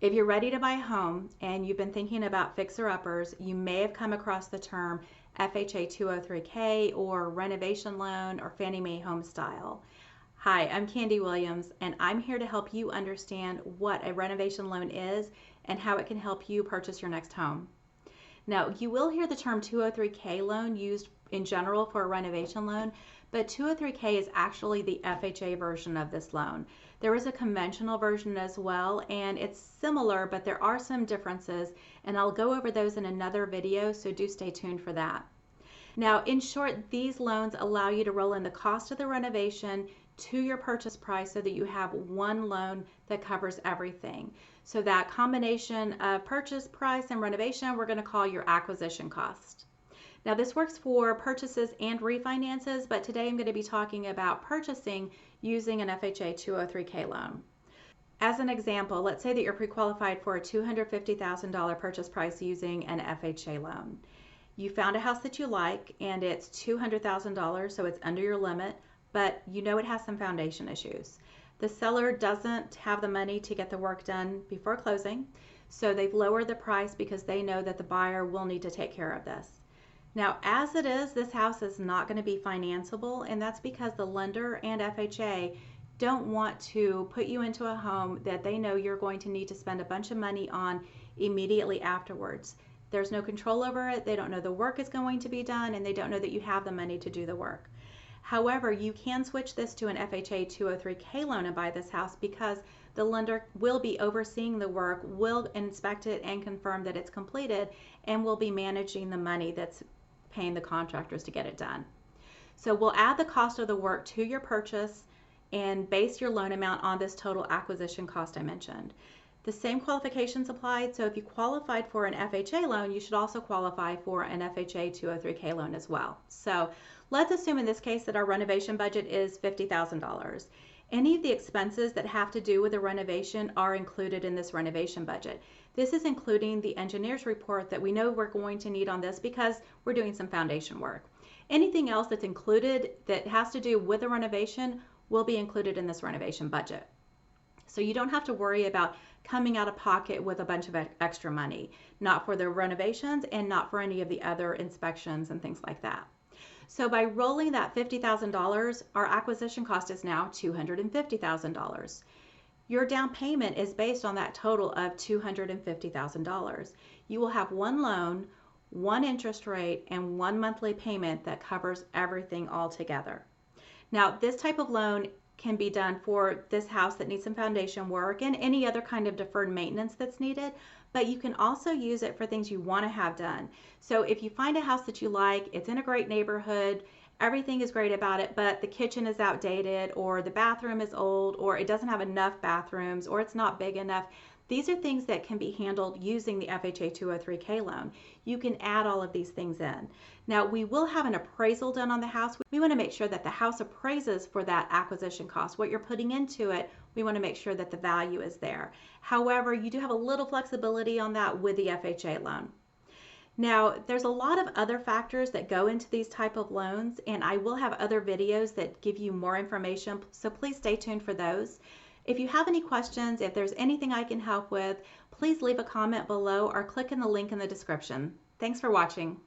If you're ready to buy a home and you've been thinking about fixer-uppers, you may have come across the term FHA 203K or renovation loan or Fannie Mae home style. Hi, I'm Candy Williams, and I'm here to help you understand what a renovation loan is and how it can help you purchase your next home. Now, you will hear the term 203K loan used in general for a renovation loan, but 203K is actually the FHA version of this loan. There is a conventional version as well, and it's similar, but there are some differences, and I'll go over those in another video, so do stay tuned for that. Now, in short, these loans allow you to roll in the cost of the renovation to your purchase price so that you have one loan that covers everything. So that combination of purchase price and renovation, we're going to call your acquisition cost. Now, this works for purchases and refinances, but today I'm going to be talking about purchasing using an FHA 203K loan. As an example, let's say that you're pre-qualified for a $250,000 purchase price using an FHA loan. You found a house that you like and it's $200,000, so it's under your limit, but you know it has some foundation issues. The seller doesn't have the money to get the work done before closing, so they've lowered the price because they know that the buyer will need to take care of this. Now, as it is, this house is not going to be financeable, and that's because the lender and FHA don't want to put you into a home that they know you're going to need to spend a bunch of money on immediately afterwards. There's no control over it, they don't know the work is going to be done, and they don't know that you have the money to do the work. However, you can switch this to an FHA 203K loan and buy this house because the lender will be overseeing the work, will inspect it and confirm that it's completed, and will be managing the money that's paying the contractors to get it done. So we'll add the cost of the work to your purchase and base your loan amount on this total acquisition cost I mentioned. The same qualifications applied, so if you qualified for an FHA loan, you should also qualify for an FHA 203K loan as well. So let's assume in this case that our renovation budget is $50,000. Any of the expenses that have to do with the renovation are included in this renovation budget. This is including the engineer's report that we know we're going to need on this because we're doing some foundation work. Anything else that's included that has to do with the renovation will be included in this renovation budget. So you don't have to worry about coming out of pocket with a bunch of extra money, not for the renovations and not for any of the other inspections and things like that. So by rolling that $50,000, our acquisition cost is now $250,000. Your down payment is based on that total of $250,000. You will have one loan, one interest rate, and one monthly payment that covers everything all together. Now, this type of loan can be done for this house that needs some foundation work and any other kind of deferred maintenance that's needed, but you can also use it for things you want to have done. So if you find a house that you like, it's in a great neighborhood, everything is great about it, but the kitchen is outdated or the bathroom is old or it doesn't have enough bathrooms or it's not big enough, these are things that can be handled using the FHA 203K loan. You can add all of these things in. Now, we will have an appraisal done on the house. We want to make sure that the house appraises for that acquisition cost. What you're putting into it, we want to make sure that the value is there. However, you do have a little flexibility on that with the FHA loan. Now, there's a lot of other factors that go into these type of loans, and I will have other videos that give you more information, so please stay tuned for those. If you have any questions, if there's anything I can help with, please leave a comment below or click in the link in the description. Thanks for watching.